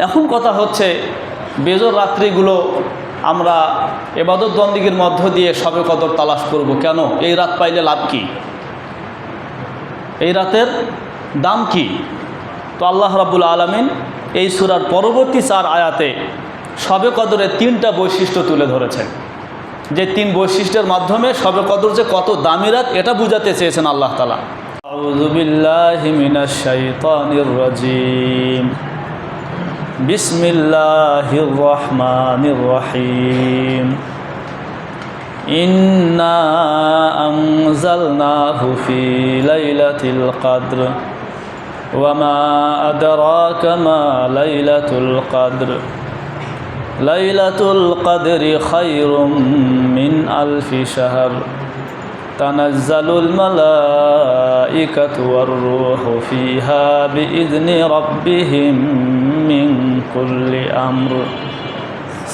এখন কথা হচ্ছে বেজর রাত্রিগুলো আমরা ইবাদত বন্দেগীর মধ্য দিয়ে শবে কদর তালাশ করব কেন? এই রাত পাইলে লাভ কি? এই রাতের দাম কি? তো আল্লাহ রাব্বুল আলামিন এই সূরার পরবর্তী 4 আয়াতে শবে কদরের 3টা বৈশিষ্ট্য তুলে ধরেছেন, যে 3 বৈশিষ্ট্যের মাধ্যমে শবে কদর যে কত দামি রাত এটা বুঝাতে চেয়েছেন আল্লাহ তাআলা। আউযু বিল্লাহি মিনাশ শাইতানির রাজীম। বিসমিল্লাহির রহমানির রহিম। ইন্না আনজালনাহু ফি লাইলাতিল কদর ওয়া মা আদরাকা মা লাইলাতুল কদর লাইলাতুল কদরি খায়রুম মিন আলফি শাহর তানাজ্জালুল মালাইকাতু ওয়ার রূহু ফিহা বিইذনি রাব্বিহিম মিন কুল্লি আমর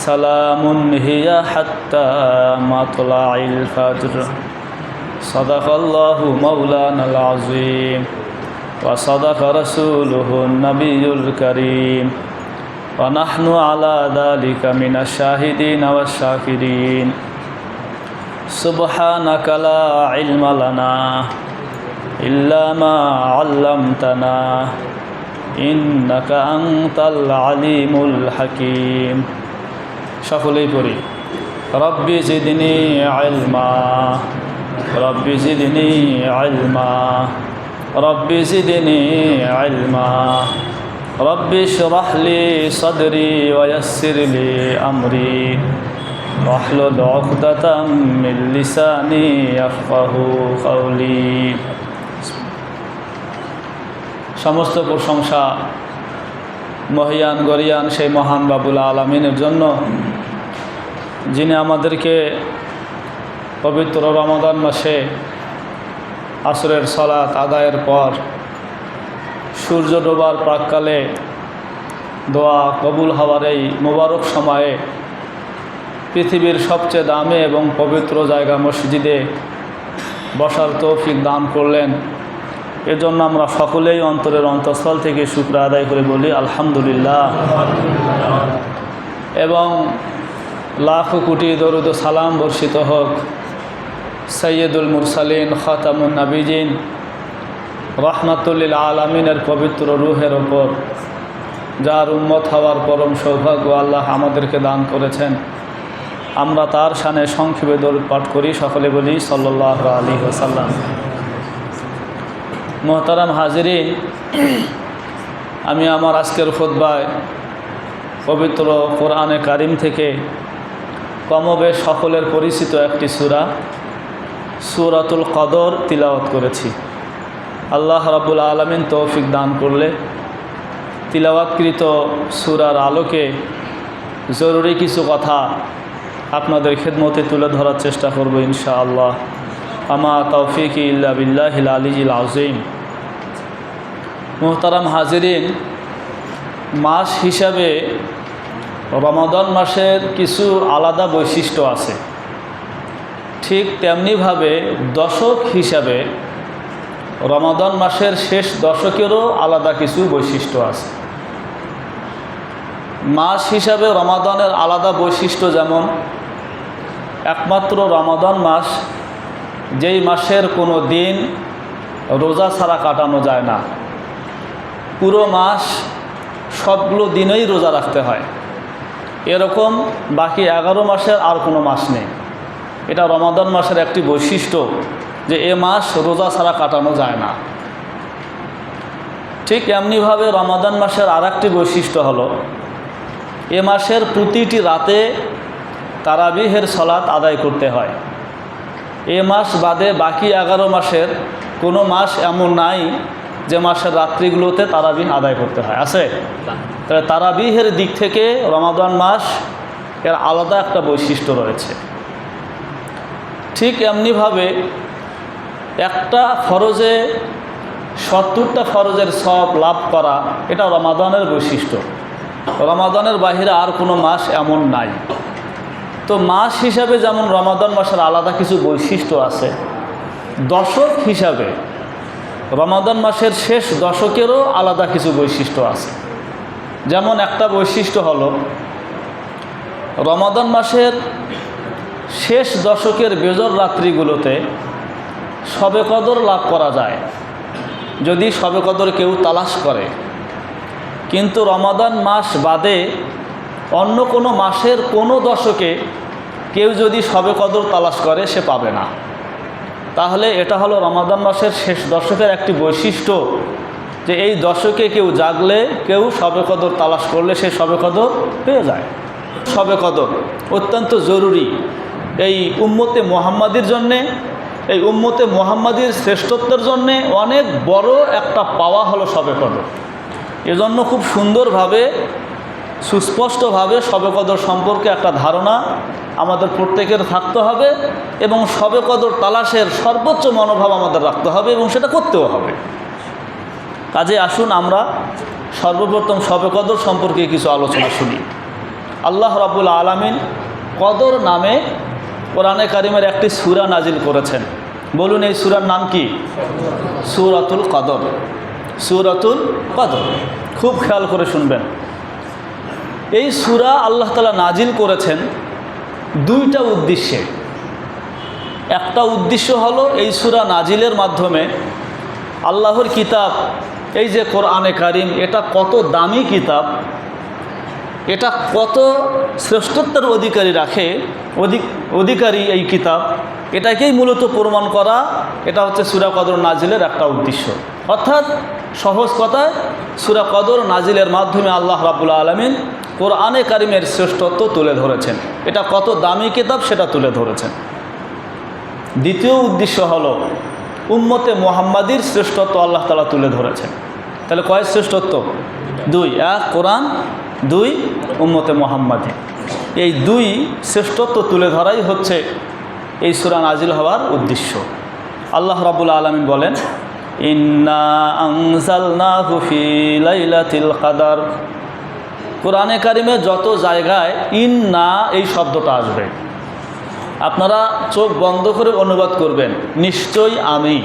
সালামুন হিয়া হাত্তা মাতলাইল ফাজর। সাদাকাল্লাহু মাওলানাল আযীম ওয়া সাদাকা রাসূলুহুন নাবিয়ুল কারীম ওয়া নাহনু আলা যালিকা মিনাশ শাহিদিন ওয়াশ শাকিরিন। সুবহানাকা লা ইলমা লানা ইল্লা মা আল্লামতানা ইন্নাকা আনতাল আলিমুল হাকীম। সকলেই পড়ি রব্বি জিদনি ইলমা রব্বি জিদনি ইলমা রব্বি জিদনি ইলমা রব্বি ইশরাহ লি সাদরি ওয়া ইয়াসসির লি আমরি ওয়াহলুল উকদাতাম মিন লিসানি ইয়াফকাহু কওলি। সমস্ত প্রশংসা মহিয়ান গরিয়ান সেই মহান রব্বুল আলামিনের জন্য, যিনি আমাদেরকে পবিত্র রমাদান মাসে আসরের সালাত আদায়ের পর সূর্য ডোবার প্রাককালে দোয়া কবুল হওয়ার এই মোবারক সময়ে পৃথিবীর সবচেয়ে দামি এবং পবিত্র জায়গা মসজিদে বসার তৌফিক দান করলেন। এজন্য আমরা সকলেই অন্তরের অন্তঃস্থল থেকে শুকর আদায় করে বলি আলহামদুলিল্লাহ, এবং লাখো কোটি দরুদ ও সালাম বর্ষিত হোক সৈয়দুল মুরসালিন খাতামুন নবীজিন রাহমাতুল লিল আলামিনের পবিত্র রূহের ওপর, যার উম্মত হওয়ার পরম সৌভাগ্য আল্লাহ আমাদেরকে দান করেছেন। আমরা তার শানে সংক্ষেপে দরুদ পাঠ করি, সকলে বলি সাল্লাল্লাহু আলাইহি ওয়াসাল্লাম। মোহতারাম হাজিরিন, আমি আমার আজকের খুতবায় পবিত্র কোরআনে কারিম থেকে কমবেশ সকলের পরিচিত একটি সূরা সূরাতুল কদর তিলাওয়াত করেছি। আল্লাহ রাব্বুল আলামিন তৌফিক দান করলে তিলাওয়াতকৃত সূরার আলোকে জরুরি কিছু কথা আপনাদের খেদমতে তুলে ধরার চেষ্টা করব ইনশাআল্লাহ। আমা তৌফিকি ইল্লা বিল্লাহিল আলিয়্যিল আযীম। মুহতারাম হাজিরিন, মাস হিসাবে রমাদান মাসের কিছু আলাদা বৈশিষ্ট্য আছে, ঠিক তেমনিভাবে দশক হিসাবে রমাদান মাসের শেষ দশকেরও আলাদা কিছু বৈশিষ্ট্য আছে। মাস হিসাবে রমাদানের আলাদা বৈশিষ্ট্য যেমন, একমাত্র রমাদান মাস যেই মাসের কোনো দিন রোজা ছাড়া কাটানো যায় না। পুরো মাস সবগুলো দিনেই রোজা রাখতে হয়, এরকম বাকি 11 মাসের আর কোনো মাস নেই। এটা রমাদান মাসের একটি বৈশিষ্ট্য যে এ মাস রোজা ছাড়া কাটানো যায় না। ঠিক এমনিভাবে রমাদান মাসের আর একটি বৈশিষ্ট্য হলো, এ মাসের প্রতিটি রাতে তারাবিহের সালাত আদায় করতে হয়। এ মাস বাদে বাকি 11 মাসের কোনো মাস এমন নাই যে মাসের রাত্রিগুলোতে তারাবিহ আদায় করতে হয়, আছে? তাহলে তারাবিহের দিক থেকে রমাদান মাস এর আলাদা একটা বৈশিষ্ট্য রয়েছে। ঠিক এমনিভাবে একটা ফরজে 70টা ফরজের সব লাভ করা, এটা রমাদানের বৈশিষ্ট্য। রমাদানের বাহিরে আর কোনো মাস এমন নাই। তো মাস হিসাবে যেমন রমাদান মাসের আলাদা কিছু বৈশিষ্ট্য আছে, দশক হিসাবে রমাদান মাসের শেষ দশকেরও আলাদা কিছু বৈশিষ্ট্য আছে। যেমন একটা বৈশিষ্ট্য হলো রমাদান মাসের শেষ দশকের বেজর রাত্রিগুলোতে শবে কদর লাভ করা যায় যদি শবে কদর কেউ তালাশ করে, কিন্তু রমাদান মাস বাদে অন্য কোনো মাসের কোনো দশকে কেউ যদি শবে কদর তালাশ করে সে পাবে না। তাহলে এটা হলো রমাদান মাসের শেষ দশকের একটি বৈশিষ্ট্য যে এই দশকে কেউ জাগলে, কেউ শবে কদর তালাশ করলে সে শবে কদর পেয়ে যায়। শবে কদর অত্যন্ত জরুরি এই উম্মতে মুহাম্মাদির জন্যে, এই উম্মতে মুহাম্মাদির শ্রেষ্ঠত্বের জন্যে অনেক বড় একটা পাওয়া হলো শবে কদর। এজন্য খুব সুন্দরভাবে সুস্পষ্টভাবে শবে কদর সম্পর্কে একটা ধারণা আমাদের প্রত্যেকের থাকতে হবে এবং শবে কদর তালাশের সর্বোচ্চ মনোভাব আমাদের রাখতে হবে এবং সেটা করতেও হবে। কাজে আসুন আমরা সর্বপ্রথম শবে কদর সম্পর্কে কিছু আলোচনা শুনি। আল্লাহ রাব্বুল আলামিন কদর নামে কোরআনে কারিমের একটি সূরা নাজিল করেছেন। বলুন এই সূরার নাম কি? সূরাতুল কদর। সূরাতুল কদর, খুব খেয়াল করে শুনবেন। এই সূরা আল্লাহ তাআলা নাজিল করেছেন দুইটা উদ্দেশ্যে। একটা উদ্দেশ্য হলো এই সূরা নাজিলের মাধ্যমে আল্লাহর কিতাব, এই যে কোরআনে কারিম, এটা কত দামি কিতাব, এটা কত শ্রেষ্ঠত্বের অধিকারী এই কিতাব, এটাকেই মূলত প্রমাণ করা। এটা হচ্ছে সূরা কদর নাজিলের একটা উদ্দেশ্য। অর্থাৎ সহজ কথায় সূরা কদর নাজিলের মাধ্যমে আল্লাহ রাব্বুল আলামিন কোরআনে কারিমের শ্রেষ্ঠত্ব তুলে ধরেছেন, এটা কত দামি কিতাব সেটা তুলে ধরেছেন। দ্বিতীয় উদ্দেশ্য হলো উম্মতে মুহাম্মাদির শ্রেষ্ঠত্ব আল্লাহ তাআলা তুলে ধরেছেন। তাহলে কয় শ্রেষ্ঠত্ব? দুই। এক কোরআন, দুই উম্মতে মুহাম্মাদি। এই দুই শ্রেষ্ঠত্ব তুলে ধরাই হচ্ছে এই সূরা নাজিল হওয়ার উদ্দেশ্য। আল্লাহ রাব্বুল আলামিন বলেন, ইন্না আনজালনাহু ফি লাইলাতিল কদর। কোরআনে কারিমে যত জায়গায় ইন্না এই শব্দটা আসবে আপনারা চোখ বন্ধ করে অনুবাদ করবেন, নিশ্চয়ই আমি।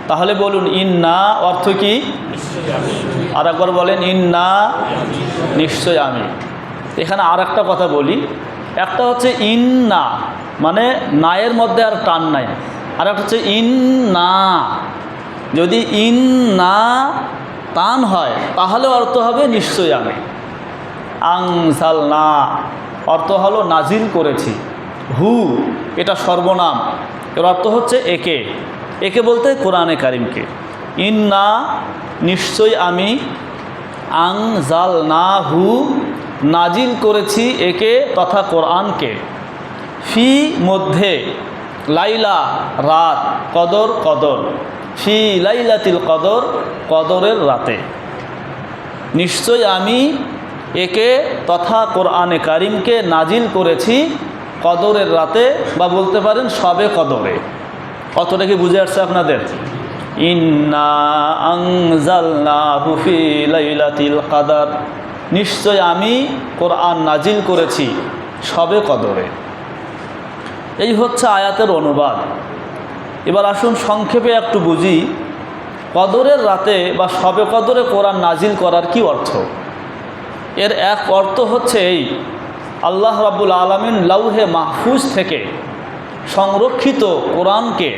তাহলে বলুন ইন্না অর্থ কি? আর একবার বলেন ইন্না, নিশ্চয় আমি। এখানে আর একটা কথা বলি, একটা হচ্ছে ইন্না মানে নায়ের মধ্যে আর টান নাই, আর একটা হচ্ছে ইন্না। যদি ইন্না টান হয় তাহলে অর্থ হবে নিশ্চয় আমি। আনজালনা অর্থ হলো নাজিল করেছি। হু এটা সর্বনাম, এর অর্থ হচ্ছে একে, একে বলতে কোরআনে কারিমকে। ইন্না নিশ্চয় আমি, আনজালনাহু নাজিল করেছি একে তথা কোরআনকে, ফি মধ্যে, লাইলা রাত, কদর কদর, ফি লাইলাতিল কদর কদরের রাতে। নিশ্চয় আমি একে তথা কোরআনে কারিমকে নাজিল করেছি কদরের রাতে, বা বলতে পারেন শবে কদরে। কতটা কি বুঝে আসছে আপনাদের? ইন্না আনজালনাহু ফি লাইলাতিল কদর, নিশ্চয় আমি কোরআন নাজিল করেছি শবে কদরে। এই হচ্ছে আয়াতের অনুবাদ। এবার আসুন সংক্ষেপে একটু বুঝি কদরের রাতে বা শবে কদরে কোরআন নাজিল করার কি অর্থ। এর এক অর্থ হচ্ছে এই, আল্লাহ রাব্বুল আলামিন লাউহে মাহফুজ থেকে সংরক্ষিত কোরআনকে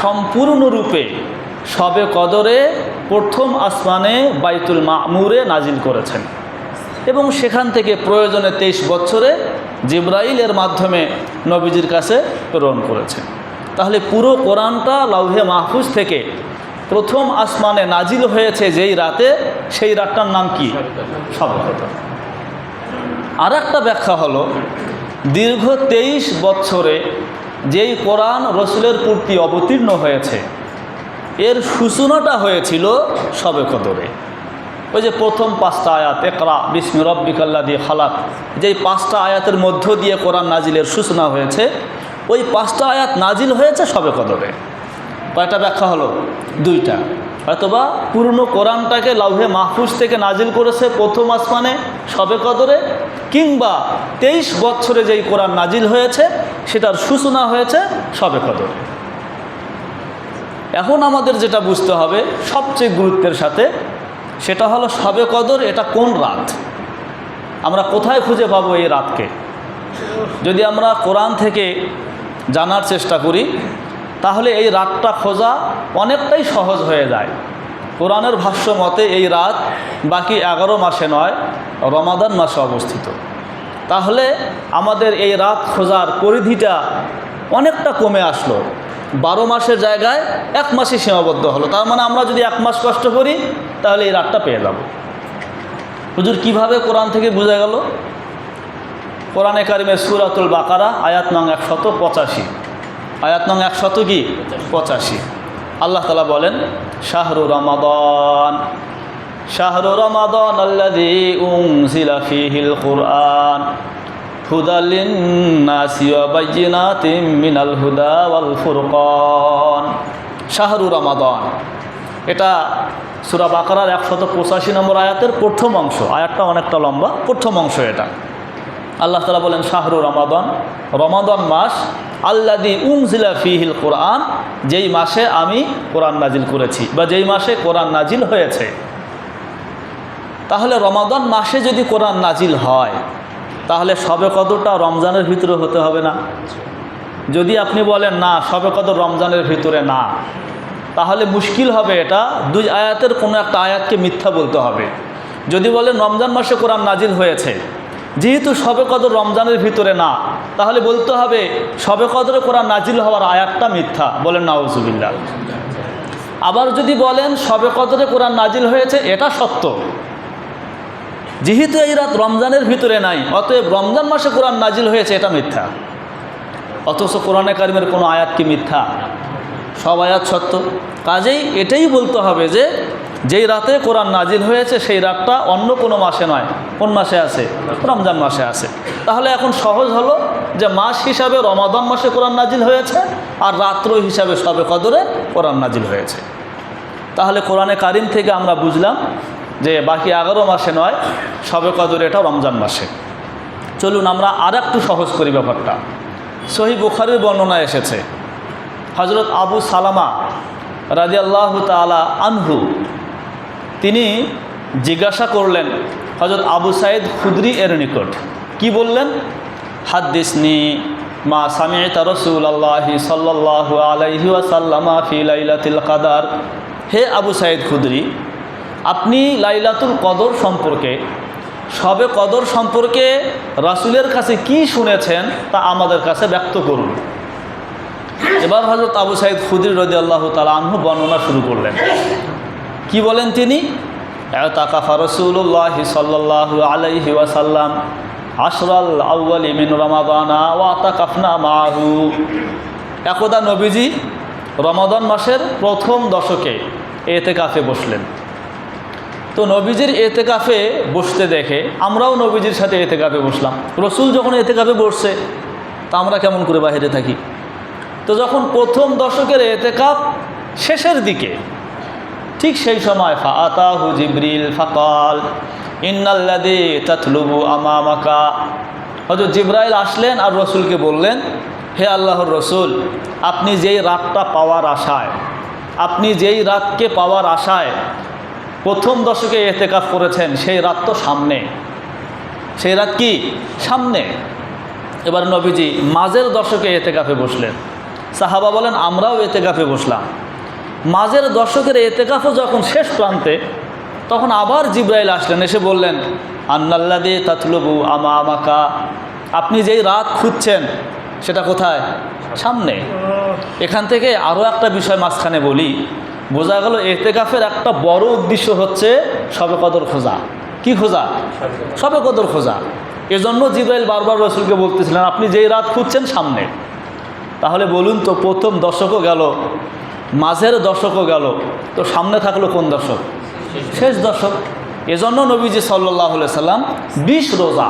সম্পূর্ণরূপে শবে কদরে প্রথম আসমানে বাইতুল মামুরে নাজিল করেছেন এবং সেখান থেকে প্রয়োজনে 23 বছরে জিবরাইলের মাধ্যমে নবীজির কাছে প্রেরণ করেছেন। তাহলে পুরো কোরআনটা লাউহে মাহফুজ থেকে প্রথম আসমানে নাজিল হয়েছে যেই রাতে, সেই রাতটার নাম কি? শবে কদর। আর একটা ব্যাখ্যা হলো দীর্ঘ 23 বছরে যেই কোরআন রসুলের প্রতি অবতীর্ণ হয়েছে এর সূচনাটা হয়েছিল শবে কদরে। ওই যে প্রথম 5টা আয়াত, ইকরা বিসমি রাব্বিকাল্লাযী খালাক, যেই 5টা আয়াতের মধ্য দিয়ে কোরআন নাজিলের সূচনা হয়েছে, ওই 5টা আয়াত নাজিল হয়েছে শবে কদরে। কয়টা ব্যাখ্যা হলো? দুইটা। অথবা পুরনো কোরআনটাকে লাউহে মাহফুজ থেকে নাজিল করেছে প্রথম আসমানে শবে কদরে, কিংবা 23 বছরে যেই কোরআন নাজিল হয়েছে সেটার সূচনা হয়েছে শবে কদরে। এখন আমাদের যেটা বুঝতে হবে সবচেয়ে গুরুত্বের সাথে, সেটা হলো শবে কদর। এটা কোন রাত, আমরা কোথায় খুঁজে পাবো এই রাতকে? যদি আমরা কোরআন থেকে জানার চেষ্টা করি তাহলে এই রাতটা খোঁজা অনেকটাই সহজ হয়ে যায়। কোরআনের ভাষ্য মতে এই রাত বাকি 11 মাসে নয়, রমাদান মাসে অবস্থিত। তাহলে আমাদের এই রাত খোঁজার পরিধিটা অনেকটা কমে আসলো। 12 মাসের জায়গায় 1 মাসে সীমাবদ্ধ হলো। তার মানে আমরা যদি 1 মাস কষ্ট করি তাহলে এই রাতটা পেয়ে যাব। হুজুর কিভাবে কোরআন থেকে বোঝা গেল? কোরআনে কারিমের সূরাতুল বাকারা আয়াত নং 185, আয়াত নং 185 আল্লাহ তাআলা বলেন, শাহরু রমাদান শাহরু রমাদান আল্লাযী উনজিলা ফীহিল কুরআন হুদাল লিন-নাসি ওয়া বায়্যিনাতিম মিনাল হুদা ওয়াল ফুরকান। শাহরু রমাদান, এটা সূরা বাকারার 185 নম্বর আয়াতের প্রথম অংশ। আয়াতটা অনেকটা লম্বা, প্রথম অংশ এটা। আল্লাহ তাআলা বলেন শাহরু রমাদান, রমাদান মাস, আল্লাযী উনজিলা ফীহিল কুরআন, যেই মাসে আমি কোরআন নাজিল করেছি বা যেই মাসে কোরআন নাজিল হয়েছে। তাহলে রমাদান মাসে যদি কোরআন নাজিল হয় তাহলে শবে কদরটা রমজানের ভিতরে হতে হবে না? যদি আপনি বলেন না শবে কদর রমজানের ভিতরে না, তাহলে মুশকিল হবে। এটা দুই আয়াতের কোনো একটা আয়াতকে মিথ্যা বলতে হবে। যদি বলেন রমজান মাসে কোরআন নাজিল হয়েছে, যেহেতু শবে কদর রমজানের ভিতরে না, তাহলে বলতে হবে শবে কদরে কোরআন নাজিল হওয়ার আয়াতটা মিথ্যা। বলেন নাউজুবিল্লাহ। আবার যদি বলেন শবে কদরে কোরআন নাজিল হয়েছে, এটা সত্য, যেহেতু এই রাত রমজানের ভিতরে নাই, অতএব রমজান মাসে কোরআন নাজিল হয়েছে, এটা মিথ্যা। অথচ কোরআনে কারিমের কোনো আয়াত কি মিথ্যা? সব আয়াত সত্য। কাজেই এটাই বলতে হবে যে যেই রাতে কোরআন নাজিল হয়েছে সেই রাতটা অন্য কোনো মাসে নয়। কোন মাসে আছে? রমজান মাসে আছে। তাহলে এখন সহজ হলো যে মাস হিসাবে রমাদান মাসে কোরআন নাজিল হয়েছে আর রাত্র হিসাবে শবে কদরে কোরআন নাজিল হয়েছে। তাহলে কোরআনে কারিম থেকে আমরা বুঝলাম যে বাকি 11 মাসে নয়, শবে কদর এটা রমজান মাসে। চলুন আমরা আর একটু সহজ করি ব্যাপারটা। সহিহ বুখারীর বর্ণনা এসেছে, হযরত আবু সালামা রাদিয়াল্লাহু তাআলা আনহু তিনি জিজ্ঞাসা করলেন হযরত আবু সাঈদ খুদরি এর নিকট। কি বললেন? হাদ্দিসনি মা সামি'তা রাসূলুল্লাহি সাল্লাল্লাহু আলাইহি ওয়াসাল্লাম ফি লাইলাতুল কদর। হে আবু সাঈদ খুদরি, আপনি লাইলাতুল কদর সম্পর্কে, শবে কদর সম্পর্কে রাসূলের কাছে কি শুনেছেন তা আমাদের কাছে ব্যক্ত করুন। এবার হযরত আবু সাঈদ খুদরি রাদিয়াল্লাহু তাআলা আনহু বর্ণনা শুরু করলেন। কি বলেন তিনি? ইতাকাফা রাসূলুল্লাহি সাল্লাল্লাহু আলাইহি ওয়াসাল্লাম আশরাল আউয়ালি মিন রমাদানা ওয়া তাকাফনা মাহু। একদা নবীজি রমাদান মাসের প্রথম দশকে এতেকাফে বসলেন। তো নবীজির এতেকাফে বসতে দেখে আমরাও নবীজির সাথে এতেকাফে বসলাম। রসুল যখন এতেকাফে বসছে তা আমরা কেমন করে বাইরে থাকি? তো যখন প্রথম দশকের এতেকাফ শেষের দিকে, ঠিক সেই সময় ফাআতাহু জিবরিল ফাকাল ইন্নাল্লাযী তাতলুবু আমামাকা। হযরত জিবরাইল আসলেন আর রসুলকে বললেন, হে আল্লাহর রসুল, আপনি যেই রাতটা পাওয়ার আশায়, আপনি যেই রাতকে পাওয়ার আশায় প্রথম দশকে এতেকাফ করেছেন সেই রাত তো সামনে। সেই রাত কি? সামনে। এবার নবীজি মাঝের দশকে এতেকাফে বসলেন। সাহাবা বলেন আমরাও এতেকাফে বসলাম। মাঝের দশকের এতেকাফও যখন শেষ প্রান্তে, তখন আবার জিবরাইল আসলেন, এসে বললেন আন্নাল্লাযী তাতলুবু আমামাকা, আপনি যেই রাত খুঁজছেন সেটা কোথায়? সামনে। এখান থেকে আরও একটা বিষয় মাঝখানে বলি। বোঝা গেল এতেকাফের একটা বড় উদ্দেশ্য হচ্ছে শবে কদর খোঁজা। কি খোঁজা? শবে কদর খোঁজা। এজন্য জিবরাইল বারবার রসুলকে বলতেছিলেন আপনি যেই রাত খুঁজছেন সামনে। তাহলে বলুন তো, প্রথম দশকও গেল, মাঝের দশকও গেল, তো সামনে থাকলো কোন দশক? শেষ দশক। এজন্য নবীজি সাল্লাল্লাহু আলাইহি সাল্লাম 20 রোজা,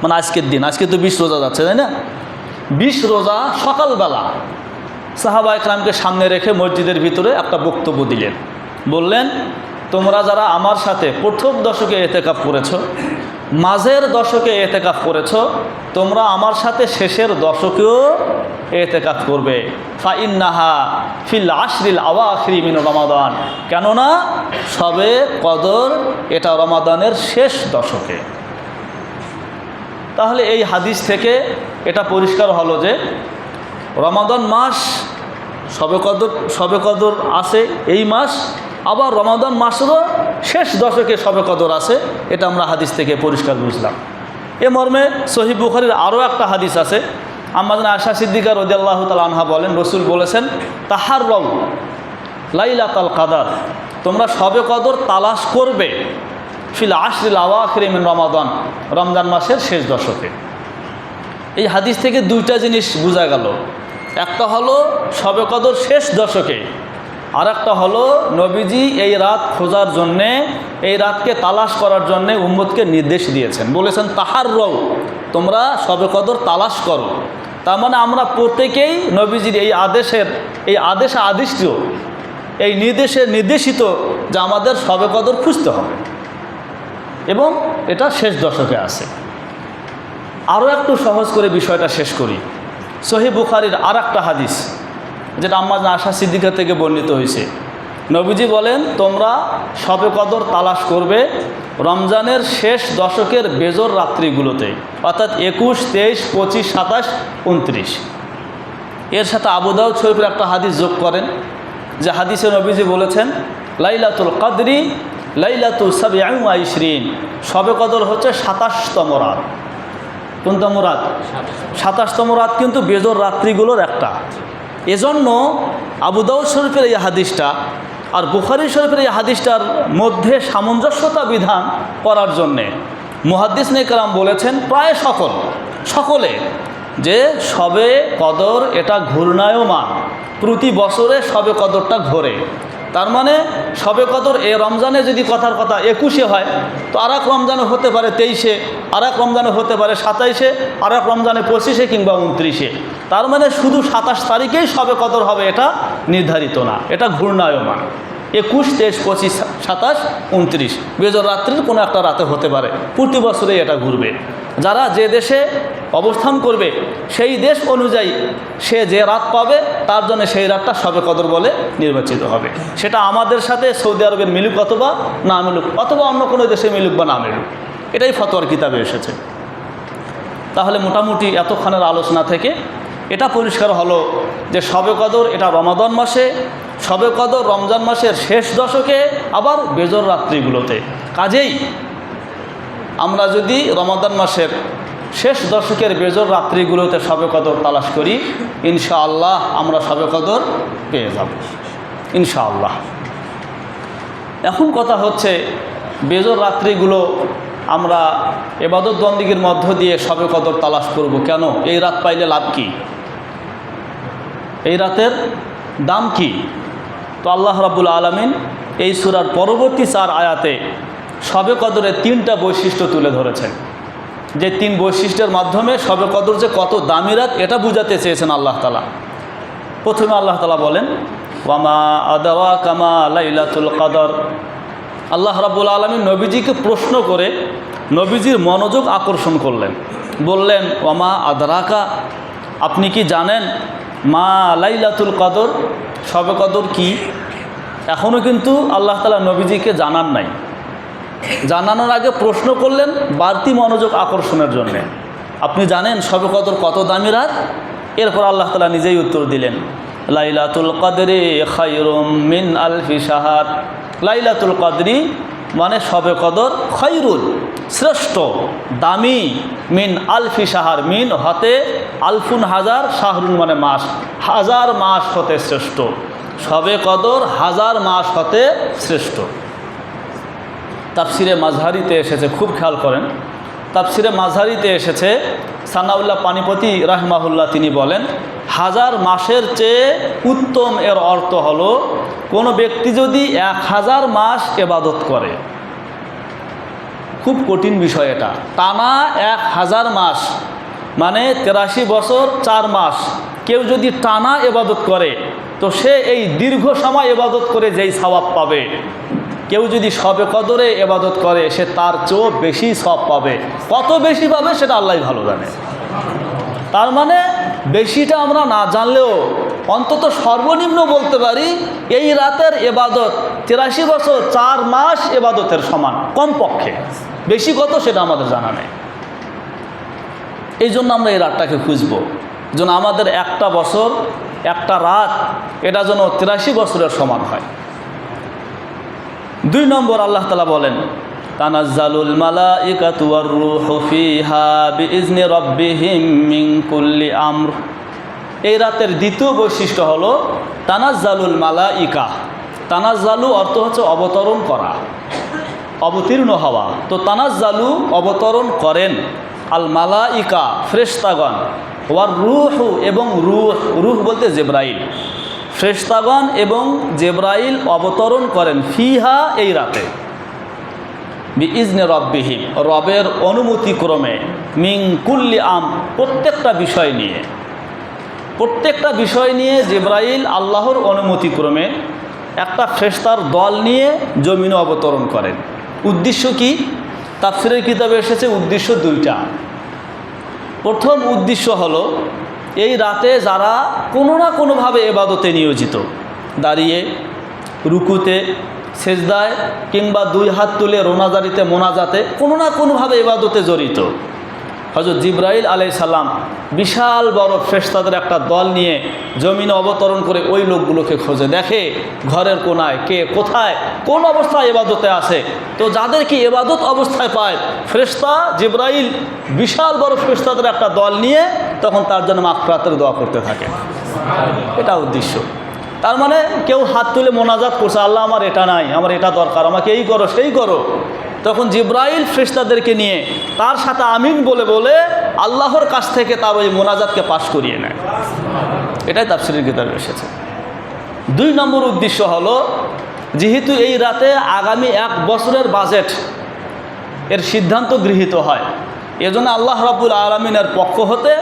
মানে আজকের দিন, আজকে তো 20 রোজা যাচ্ছে, তাই না? 20 রোজা সকালবেলা সাহাবা একরামকে সামনে রেখে মসজিদের ভিতরে একটা বক্তব্য দিলেন। বললেন, তোমরা যারা আমার সাথে প্রথম দশকে এতেকাফ করেছো, মাঝের দশকে এতেকাফ করেছো, তোমরা আমার সাথে শেষের দশকেও এতেকাফ করবে। ফাইন্নাহা ফিল আশরিল আওয়াখিরি মিন রমাদান, কেননা সবে কদর এটা রমাদানের শেষ দশকে। তাহলে এই হাদিস থেকে এটা পরিষ্কার হলো যে রমাদান মাস সবে কদর আছে এই মাস, আবার রমাদান মাসেরও শেষ দশকে সবে কদর আছে, এটা আমরা হাদিস থেকে পরিষ্কার বুঝলাম। এ মর্মে সহিহ বুখারীর আরও একটা হাদিস আছে। আম্মা আয়েশা সিদ্দিকা রাদিয়াল্লাহু তাআলা আনহা বলেন, রসুল বলেছেন, তাহাররাউ লাইলাতুল কদর, তোমরা সবে কদর তালাশ করবে ফিল আশরিল আওয়াখিরি মিন রমাদান, রমজান মাসের শেষ দশকে। এই হাদিস থেকে দুইটা জিনিস বোঝা গেল, একটা হলো সবে কদর শেষ দশকে, আর একটা হলো নবীজি এই রাত খোঁজার জন্যে, এই রাতকে তালাশ করার জন্যে উম্মতকে নির্দেশ দিয়েছেন, বলেছেন তাহাররাউ, তোমরা সবে কদর তালাশ করো। তার মানে আমরা প্রত্যেকেই নবীজির এই আদেশিত এই নির্দেশিত যে আমাদের সবে কদর খুঁজতে হবে, এবং এটা শেষ দশকে আছে। আরও একটু সহজ করে বিষয়টা শেষ করি। সহিহ বুখারীর আর একটা হাদিস, যেটা আম্মা আয়েশা সিদ্দিকা থেকে বর্ণিত হয়েছে। নবীজি বলেন, তোমরা সবে কদর তালাশ করবে রমজানের শেষ দশকের বেজর রাত্রিগুলোতে, অর্থাৎ 21, 23, 25, 27, 29। এর সাথে আবু দাউদ শরীফের একটা হাদিস যোগ করেন, যে হাদিসে নবীজি বলেছেন, লাইলাতুল কদরি লাইলাতুল 27, সবে কদর হচ্ছে 27তম রাত। কোনতম রাত? 27তম রাত, কিন্তু বেজর রাত্রিগুলোর একটা। এজন্য আবু দাউদ শরীফের এই হাদিসটা আর বুখারী শরীফের এই হাদিসটার মধ্যে সামঞ্জস্যতা বিধান করার জন্যে মুহাদ্দিসনে কেরাম বলেছেন, প্রায় সকলে যে সবে কদর এটা ঘূর্ণায়মান, প্রতি বছরে সবে কদরটা ঘোরে। তার মানে সবে কদর এ রমজানে যদি কথার কথা 21-এ হয়, তো আর এক রমজানে হতে পারে 23-এ, আর এক রমজানে হতে পারে 27-এ, আর এক রমজানে 25-এ কিংবা 29-এ। তার মানে শুধু 27 তারিখেই সবে কদর হবে এটা নির্ধারিত না, এটা ঘূর্ণায়মান। 21, 23, 25, 27, 29 বেজর রাত্রির কোনো একটা রাতে হতে পারে, প্রতি বছরেই এটা ঘুরবে। যারা যে দেশে অবস্থান করবে সেই দেশ অনুযায়ী সে যে রাত পাবে তার জন্য সেই রাতটা সবে কদর বলে নির্বাচিত হবে। সেটা আমাদের সাথে সৌদি আরবের মিলুক অথবা না মিলুক, অথবা অন্য কোনো দেশে মিলুক বা না মিলুক, এটাই ফতোয়ার কিতাবে এসেছে। তাহলে মোটামুটি এতক্ষণের আলোচনা থেকে এটা পরিষ্কার হলো যে সবে কদর এটা রমাদান মাসে, সবে কদর রমজান মাসের শেষ দশকে, আবার বেজর রাত্রিগুলোতে। কাজেই আমরা যদি রমাদান মাসের শেষ দশকের বেজর রাত্রিগুলোতে সবে কদর তালাশ করি, ইনশাআল্লাহ আমরা সবে কদর পেয়ে যাব ইনশাআল্লাহ। এখন কথা হচ্ছে, বেজর রাত্রিগুলো আমরা ইবাদত বন্দেগীর মধ্য দিয়ে সবে কদর তালাশ করব কেন? এই রাত পাইলে লাভ কি? এই রাতের দাম কি? তো আল্লাহ রাব্বুল আলামিন এই সূরার পরবর্তী 4 আয়াতে সবে কদরের 3টা বৈশিষ্ট্য তুলে ধরেছেন, যে 3 বৈশিষ্ট্যের মাধ্যমে সবে কদর যে কত দামি রাত এটা বুঝাতে চেয়েছেন আল্লাহ তাআলা। প্রথমে আল্লাহ তাআলা বলেন, ওয়ামা আদরাকা মা লাইলাতুল কদর। আল্লাহ রাব্বুল আলামিন নবীজিকে প্রশ্ন করে নবীজির মনোযোগ আকর্ষণ করলেন, বললেন, ওয়ামা আদরাকা, আপনি কি জানেন মা লাইলাতুল কদর, সবে কদর কি? এখনও কিন্তু আল্লাহ তাআলা নবীজিকে জানান নাই, জানানোর আগে প্রশ্ন করলেন বাড়তি মনোযোগ আকর্ষণের জন্যে, আপনি জানেন সবে কদর কত দামি রাত? এরপর আল্লাহ তাআলা নিজেই উত্তর দিলেন, লাইলাতুল কদরি খায়রুম মিন আলফি শাহর। লাইলাতুল কদরি মানে সবে কদর, খায়রুল শ্রেষ্ঠ, দামি, মিন আলফি শাহর, মিন হতে আলফুন হাজার, শাহরুন মানে মাস, হাজার মাস হতে শ্রেষ্ঠ। সবে কদর 1000 মাস হতে শ্রেষ্ঠ। তাফসিরে মাযহারিতে এসেছে, খুব খেয়াল করেন, তাফসিরে মাযহারিতে এসেছে, সানাউল্লাহ পানিপতি রাহমাহুল্লাহ তিনি বলেন, 1000 মাসের চেয়ে উত্তম এর অর্থ হলো কোনো ব্যক্তি যদি 1000 মাস ইবাদত করে। খুব কঠিন বিষয় এটা, টানা 1000 মাস মানে 83 বছর 4 মাস কেউ যদি টানা ইবাদত করে, তো সে এই দীর্ঘ সময় ইবাদত করে যেই সওয়াব পাবে কেউ যদি শবে কদরে ইবাদত করে সে তার চেয়েও বেশি সওয়াব পাবে। কত বেশি পাবে সেটা আল্লাহই ভালো জানে। তার মানে বেশিটা আমরা না জানলেও অন্তত সর্বনিম্ন বলতে পারি এই রাতের ইবাদত 83 বছর 4 মাস ইবাদতের সমান কমপক্ষে। বেশি কত সেটা আমাদের জানা নেই। এই জন্য আমরা এই রাতটাকে খুঁজবো, যেন আমাদের একটা বছর একটা রাত এটা যেন 83 বছরের সমান হয়। 2 নম্বর আল্লাহ তাআলা বলেন তানাজ্জালুল মালাইকাতু ওয়ার রূহু ফিহা বিইজনি রাব্বিহিম মিন কুল্লি আমর। এই রাতের দ্বিতীয় বৈশিষ্ট্য হলো তানাজ্জালুল মালাইকা। তানাজ্জালু অর্থ হচ্ছে অবতরণ করা, অবতীর্ণ হওয়া। তো তানাজ্জালু অবতরণ করেন, আল মালাইকা ফেরেশতাগণ, ওয়ার রূহু এবং রূহ বলতে জিবরাইল। ফেরেশতাগণ এবং জিবরাইল অবতরণ করেন ফিহা এই রাতে বিইজনি রাব্বিহিম রবের অনুমতিক্রমে মিন কুল্লি প্রত্যেকটা বিষয় নিয়ে জিবরাইল আল্লাহর অনুমতিক্রমে একটা ফেরেশতার দল নিয়ে জমিনে অবতরণ করেন। উদ্দেশ্য কি? তাফসীরের কিতাবে এসেছে উদ্দেশ্য 2টা। প্রথম উদ্দেশ্য হলো এই রাতে যারা কোনো না কোনোভাবে ইবাদতে নিয়োজিত, দাঁড়িয়ে, রুকুতে, সেজদায় কিংবা 2 হাত তুলে রোনাজারিতে মোনাজাতে কোনো না কোনোভাবে ইবাদতে জড়িত, হযরত জিবরাইল আলাইহিস সালাম বিশাল বড় ফেরেশতাদের একটা দল নিয়ে জমিনে অবতরণ করে ওই লোকগুলোকে খোঁজে, দেখে ঘরের কোনায় কে কোথায় কোন অবস্থায় ইবাদতে আছে। তো যাদেরকে ইবাদত অবস্থায় পায় ফেরেশতা জিবরাইল বিশাল বড় ফেরেশতাদের একটা দল নিয়ে তখন তার জন্য মাগফিরাতের দোয়া করতে থাকে। এটা উদ্দেশ্য। তার মানে কেউ হাত তুলে মোনাজাত করছে, আল্লাহ আমার এটা নাই, আমার এটা দরকার, আমাকে এই করো সেই করো, তখন জিবরাইল ফেরেশতাদেরকে নিয়ে তার সাথে আমিন বলে বলে আল্লাহর কাছ থেকে তার ওই মোনাজাতকে পাশ করিয়ে নেয়। এটাই তাফসীরের কিতাবে এসেছে। 2 নম্বর উদ্দেশ্য হলো যেহেতু এই রাতে আগামী 1 বছরের বাজেট এর সিদ্ধান্ত গৃহীত হয়, এজন্য আল্লাহ রাব্বুল আলামিনের পক্ষ হতে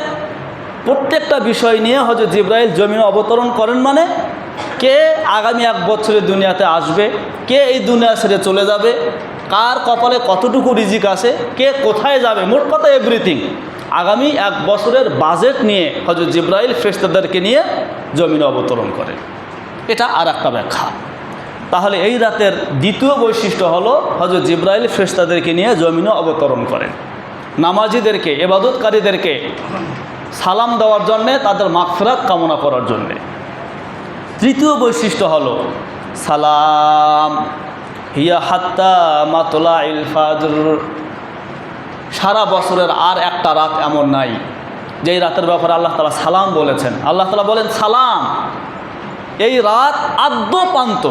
প্রত্যেকটা বিষয় নিয়ে হযরত জিবরাইল জমিনে অবতরণ করেন। মানে কে আগামী 1 বছরে দুনিয়াতে আসবে, কে এই দুনিয়া ছেড়ে চলে যাবে, কার কপালে কতটুকু রিজিক আছে, কে কোথায় যাবে, মোট কথা এভরিথিং আগামী 1 বছরের বাজেট নিয়ে হযরত জিবরাইল ফেরেশতাদেরকে নিয়ে জমিনে অবতরণ করেন। এটা আর একটা ব্যাখ্যা। তাহলে এই রাতের দ্বিতীয় বৈশিষ্ট্য হলো হযরত জিবরাইল ফেরেশতাদেরকে নিয়ে জমিনে অবতরণ করেন, নামাজিদেরকে, ইবাদতকারীদেরকে সালাম দেওয়ার জন্যে, তাদের মাগফিরাত কামনা করার জন্যে। তৃতীয় বৈশিষ্ট্য হলো সালাম হিয়া হাত্তা মাতলাইল ফাজর। সারা বছরের আর একটা রাত এমন নাই যেই রাতের ব্যাপারে আল্লাহ তাআলা সালাম বলেছেন। আল্লাহ তাআলা বলেন সালাম, এই রাত আদ্যপান্ত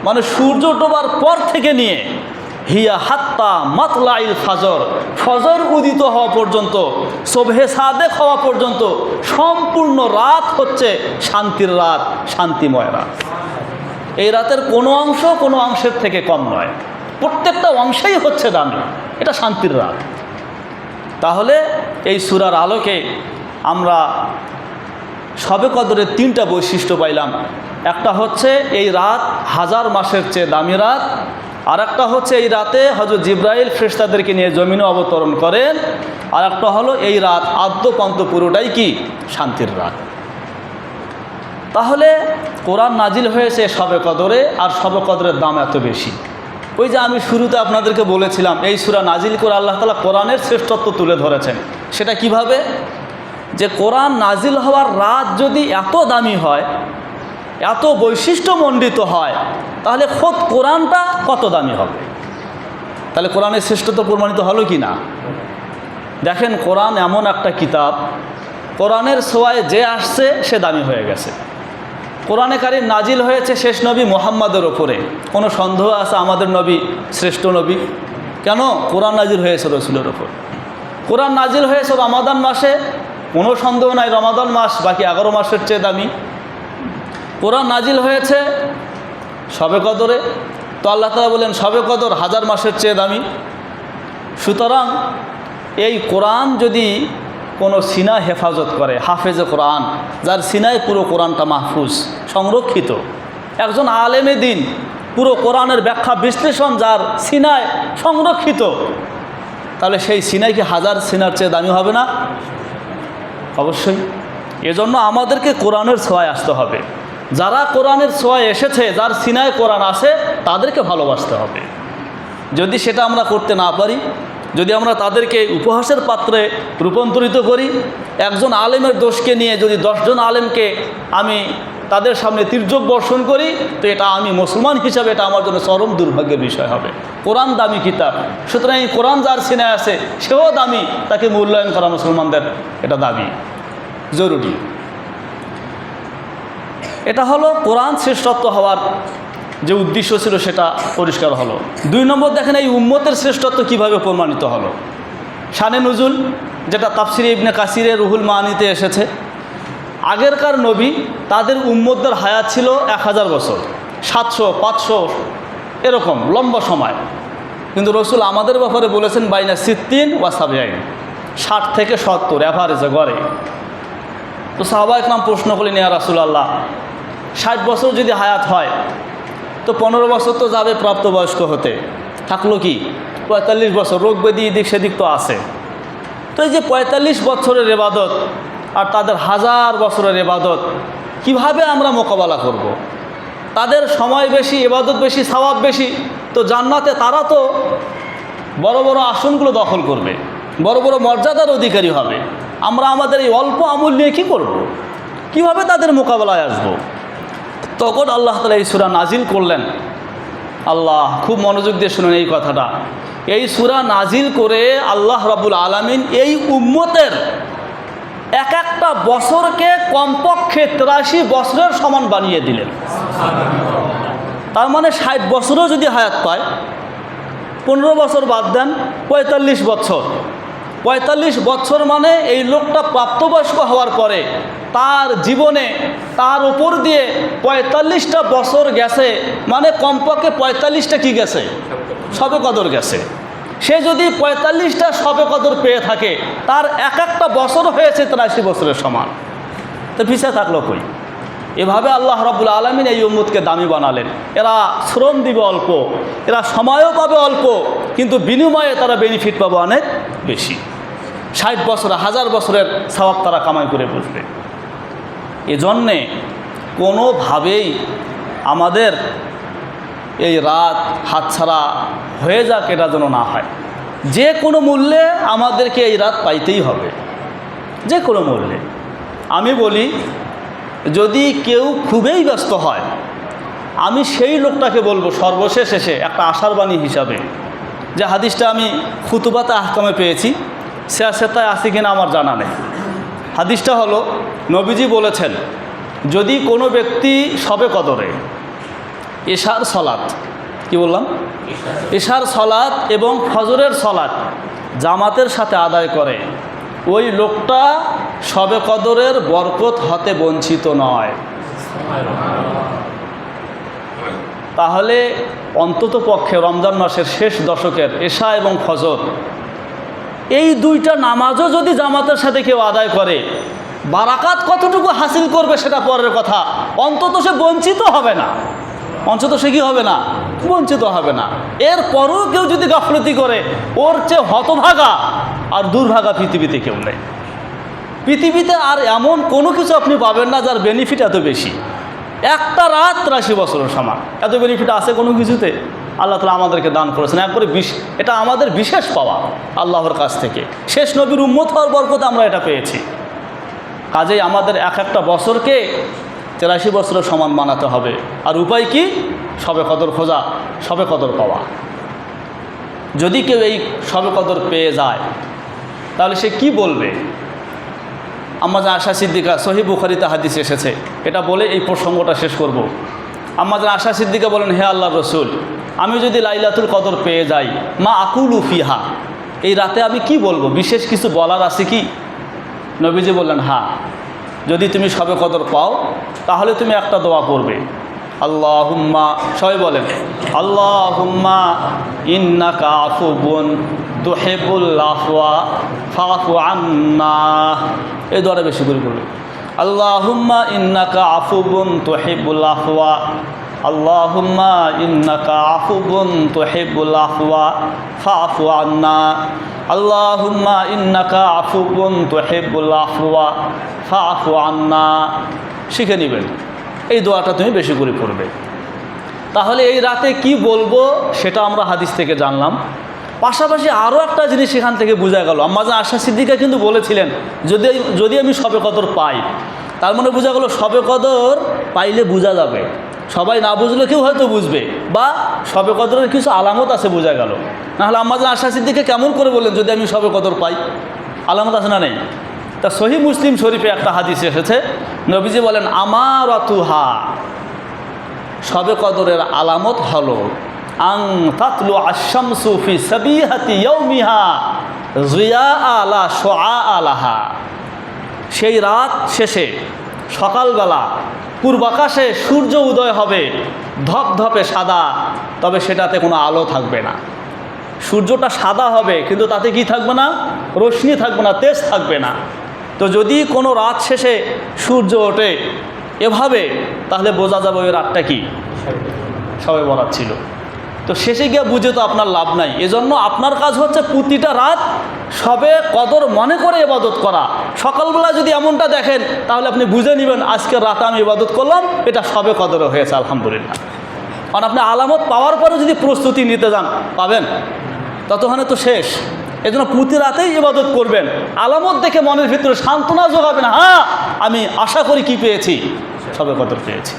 মানে সূর্য ডোবার পর থেকে নিয়ে হিয়া হাত্তা মাতলাইল ফাজর, ফজর উদিত হওয়া পর্যন্ত, সুবহে সাদেক হওয়া পর্যন্ত সম্পূর্ণ রাত হচ্ছে শান্তির রাত, শান্তিময় রাত। এই রাতের কোনো অংশ কোনো অংশের থেকে কম নয়, প্রত্যেকটা অংশেই হচ্ছে দামি, এটা শান্তির রাত। তাহলে এই সূরার আলোকে আমরা শবে কদরের 3টা বৈশিষ্ট্য পাইলাম। একটা হচ্ছে এই রাত 1000 মাসের চেয়ে দামি রাত, আর একটা হচ্ছে এই রাতে হযরত জিবরাইল ফেরেশতাদেরকে নিয়ে জমিনে অবতরণ করেন, আর একটা হলো এই রাত আদ্যপান্ত পুরোটাই কি শান্তির রাত। তাহলে কোরআন নাজিল হয়েছে শবে কদরে, আর শবে কদরের দাম এত বেশি। ওই যে আমি শুরুতে আপনাদেরকে বলেছিলাম এই সূরা নাজিল করে আল্লাহ তাআলা কোরআনের শ্রেষ্ঠত্ব তুলে ধরেছেন। সেটা কিভাবে? যে কোরআন নাজিল হওয়ার রাত যদি এত দামি হয়, এত বৈশিষ্ট্যমণ্ডিত হয়, তাহলে খোদ কোরআনটা কত দামি হবে। তাহলে কোরআনের শ্রেষ্ঠত্ব প্রমাণিত হলো কি না? দেখেন, কোরআন এমন একটা কিতাব, কোরআনের ছোঁয়ায় যে আসছে সে দামি হয়ে গেছে। কোরআনে কারিম নাজিল হয়েছে শেষ নবী মুহাম্মাদের ওপরে। কোনো সন্দেহ আছে আমাদের নবী শ্রেষ্ঠ নবী? কেন? কোরআন নাজিল হয়েছে রসুলের ওপর। কোরআন নাজিল হয়েছে রমাদান মাসে, কোনো সন্দেহ নাই রমাদান মাস বাকি 11 মাসের চেয়ে দামি। কোরআন নাজিল হয়েছে শবে কদরে, তো আল্লাহ তাআলা বলেন শবে কদর 1000 মাসের চেয়ে দামি। সুতরাং এই কোরআন যদি কোনো সিনা হেফাজত করে, হাফেজে কোরআন, যার সিনায় পুরো কোরআনটা মাহফুজ সংরক্ষিত, একজন আলেমে দিন পুরো কোরআনের ব্যাখ্যা বিশ্লেষণ যার সিনায় সংরক্ষিত, তাহলে সেই সিনাই কি হাজার সিনার চেয়ে দামি হবে না? অবশ্যই। এজন্য আমাদেরকে কোরআনের ছোঁয়ায় আসতে হবে। যারা কোরআনের ছোঁয়ায় এসেছে, যার সিনায় কোরআন আছে, তাদেরকে ভালোবাসতে হবে। যদি সেটা আমরা করতে না পারি, যদি আমরা তাদেরকে উপহাসের পাত্রে রূপান্তরিত করি, একজন আলেমের দোষকে নিয়ে যদি 10 জন আলেমকে আমি তাদের সামনে তির্যক বর্ষণ করি, তো এটা আমি মুসলমান হিসাবে এটা আমার জন্য চরম দুর্ভাগ্যের বিষয় হবে। কোরআন দামি কিতাব, সুতরাং এই কোরআন যার সিনায় আছে সেও দামি, তাকে মূল্যায়ন করা মুসলমানদের এটা দাবি জরুরি। এটা হলো কোরআন শ্রেষ্ঠত্ব হওয়ার যে উদ্দেশ্য ছিল সেটা পরিষ্কার হলো। 2 নম্বর দেখেন এই উম্মতের শ্রেষ্ঠত্ব কিভাবে প্রমাণিত হলো। শানে নুজুল, যেটা তাফসিরে ইবনে কাসিরের রুহুল মানিতে এসেছে, আগেরকার নবী তাদের উম্মতদের হায়াত ছিল 1000 বছর, 700, 500 এরকম লম্বা সময়। কিন্তু রসুল আমাদের ব্যাপারে বলেছেন বাইনা 60 ওয়া 70, 60 থেকে 70 অ্যাভারেজে গড়ে। তো সাহাবা একরাম প্রশ্ন করলেন, ইয়া রাসূলুল্লাহ, 60 বছর যদি হায়াত হয় তো 15 বছর তো যাবে প্রাপ্তবয়স্ক হতে, থাকলো কি 45 বছর, রোগ ব্যাধি এদিক সেদিক তো আছে। তো এই যে 45 বছরের ইবাদত আর তাদের 1000 বছরের ইবাদত কিভাবে আমরা মোকাবেলা করব? তাদের সময় বেশি, ইবাদত বেশি, সওয়াব বেশি, তো জান্নাতে তারা তো বড় বড় আসনগুলো দখল করবে, বড় বড় মর্যাদার অধিকারী হবে। আমরা আমাদের এই অল্প আমল নিয়ে কী করব? কিভাবে তাদের মোকাবেলায় আসব? তখন আল্লাহ তাআলা এই সূরা নাজিল করলেন। আল্লাহ, খুব মনোযোগ দিয়ে শুনুন এই কথাটা। এই সূরা নাজিল করে আল্লাহ রাব্বুল আলামিন এই উম্মতের এক একটা বছরকে কমপক্ষে 83 বছরের সমান বানিয়ে দিলেন। তার মানে 60 বছরও যদি হায়াত পায়, 15 বছর বাদ দেন, 45 বছর। 45 বছর মানে এই লোকটা প্রাপ্তবয়স্ক হওয়ার পরে তার জীবনে তার উপর দিয়ে 45টা বছর গেছে, মানে কমপক্ষে 45টা কি গেছে? শবে কদর গেছে। সে যদি 45টা শবে কদর পেয়ে থাকে, তার এক একটা বছর হয়েছে 83 বছরের সমান। তো পিছিয়ে থাকলো কই? এভাবে আল্লাহ রাব্বুল আলামিন এই উম্মতকে দামি বানালেন। এরা শ্রম দিবে অল্প, এরা সময়ও পাবে অল্প, কিন্তু বিনিময়ে তারা বেনিফিট পাবে অনেক বেশি। 60 বছর, 1000 বছরের সওয়াব তারা কামাই করে বসবে। এজন্যে কোনোভাবেই আমাদের এই রাত হাতছাড়া হয়ে যাক এটা যেন না হয়। যে কোনো মূল্যে আমাদেরকে এই রাত পাইতেই হবে, যে কোনো মূল্যে। আমি বলি, যদি কেউ খুবই ব্যস্ত হয়, আমি সেই লোকটাকে বলবো সর্বশেষ এসে একটা আশার বাণী হিসাবে, যে হাদিসটা আমি খুতুবাতে আহকামে পেয়েছি, সিয়াসেতায় আছে কিনা আমার জানা নেই। হাদিসটা হলো, নবীজি বলেছেন, যদি কোনো ব্যক্তি শবে কদরে এশার সলাত, কি বললাম, এশার সলাত এবং ফজরের সলাত জামাতের সাথে আদায় করে, ওই লোকটা শবে কদরের বরকত হতে বঞ্চিত নয়। তাহলে অন্তত পক্ষে রমজান মাসের শেষ দশকের এশা এবং ফজর, এই 2টা নামাজও যদি জামাতের সাথে কেউ আদায় করে, বারাকাত কতটুকু হাসিল করবে সেটা পরের কথা, অন্তত সে বঞ্চিত হবে না। অন্তত সে কি হবে না? বঞ্চিত হবে না। এরপরও কেউ যদি গাফলতি করে, ওর চেয়ে হতভাগা আর দুর্ভাগা পৃথিবীতে কেউ নেই। পৃথিবীতে আর এমন কোনো কিছু আপনি পাবেন না যার বেনিফিট এত বেশি। একটা রাত 83 বছরের সমান, এত বেনিফিট আছে কোনো কিছুতে? আল্লাহ তাআলা আমাদেরকে দান করেছেন একবারে, এটা আমাদের বিশেষ পাওয়া আল্লাহর কাছ থেকে। শেষ নবীর উম্মত হওয়ার বরকতে আমরা এটা পেয়েছি। কাজেই আমাদের এক একটা বছরকে 83 বছরের সমান বানাতে হবে। আর উপায় কি? শবে কদর খোঁজা, শবে কদর পাওয়া। যদি কেউ এই শবে কদর পেয়ে যায়, তাহলে সে কি বলবে? আম্মা জান আয়েশা সিদ্দিকা, সহিহ বুখারীতে হাদিস এসেছে, এটা বলে এই প্রসঙ্গটা শেষ করব। আম্মা জান আয়েশা সিদ্দিকা বলেন, হে আল্লাহর রসুল, আমি যদি লাইলাতুল কদর পেয়ে যাই, মা আকুলু ফিহা, এই রাতে আমি কি বলবো? বিশেষ কিছু বলার আছে কি? নবীজি বললেন, হ্যাঁ, যদি তুমি শবে কদর পাও তাহলে তুমি একটা দোয়া করবে, আল্লাহুম্মা, সবাই বলেন, আল্লাহুম্মা ইন্নাকা আফুবুন তুহিব্বুল আফওয়া ফাফু আন্না। এই দোয়াটা বেশি করে করবে, আল্লাহুম্মা ইন্নাকা আফুবুন তুহিব্বুল আফওয়া আল্লাহুম্মা ইন্নাকা আফুবুন তুহিব্বুল আফওয়া ফাআফু আন্না, আল্লাহুম্মা ইন্নাকা আফুবুন তুহিব্বুল আফওয়া ফাআফু আন্না। শিখে নেবেন, এই দোয়াটা তুমি বেশি করে পড়বে। তাহলে এই রাতে কি বলবো সেটা আমরা হাদিস থেকে জানলাম। পাশাপাশি আরও একটা জিনিস সেখান থেকে বোঝা গেল, আম্মা জান আয়েশা সিদ্দিকা কিন্তু বলেছিলেন যদি আমি শবে কদর পাই, তার মানে বোঝা গেল শবে কদর পাইলে বোঝা যাবে। সবাই না বুঝলে কেউ হয়তো বুঝবে, বা শবে কদরের কিছু আলামত আছে বোঝা গেল। নাহলে আম্মা জান আয়েশা সিদ্দিকা কেমন করে বললেন যদি আমি শবে কদর পাই? আলামত আছে না নেই? তা সহিহ মুসলিম শরীফে একটা হাদিস এসেছে, নবীজি বলেন আমারাতুহা, শবে কদরের আলামত হলো আং তাতলু আশ-শামসু ফি সাবিহাতি ইয়াউমিহা জিয়া আলা শুআ আলাহা, সেই রাত শেষে সকালবেলা পূর্বাকাশে সূর্য উদয় হবে ধপধপে সাদা, তবে সেটাতে কোনো আলো থাকবে না। সূর্যটা সাদা হবে কিন্তু তাতে কি থাকবে না? রশ্মি থাকবে না, তেজ থাকবে না। তো যদি কোনো রাত শেষে সূর্য ওঠে এভাবে, তাহলে বোঝা যাবে ওই রাতটা কি শবে বরাত ছিল। তো শেষে গিয়ে বুঝে তো আপনার লাভ নাই। এজন্য আপনার কাজ হচ্ছে প্রতিটা রাত শবে কদর মনে করে ইবাদত করা। সকালবেলা যদি এমনটা দেখেন তাহলে আপনি বুঝে নেবেন আজকের রাতে আমি ইবাদত করলাম, এটা শবে কদরও হয়েছে আলহামদুলিল্লাহ। কারণ আপনি আলামত পাওয়ার পরে যদি প্রস্তুতি নিতে যান পাবেন, ততক্ষণে তো শেষ। এজন্য প্রতি রাতেই ইবাদত করবেন। আলামত দেখে মনের ভিতরে সান্ত্বনা জোগাবেন, হ্যাঁ আমি আশা করি কি পেয়েছি, শবে কদর পেয়েছি।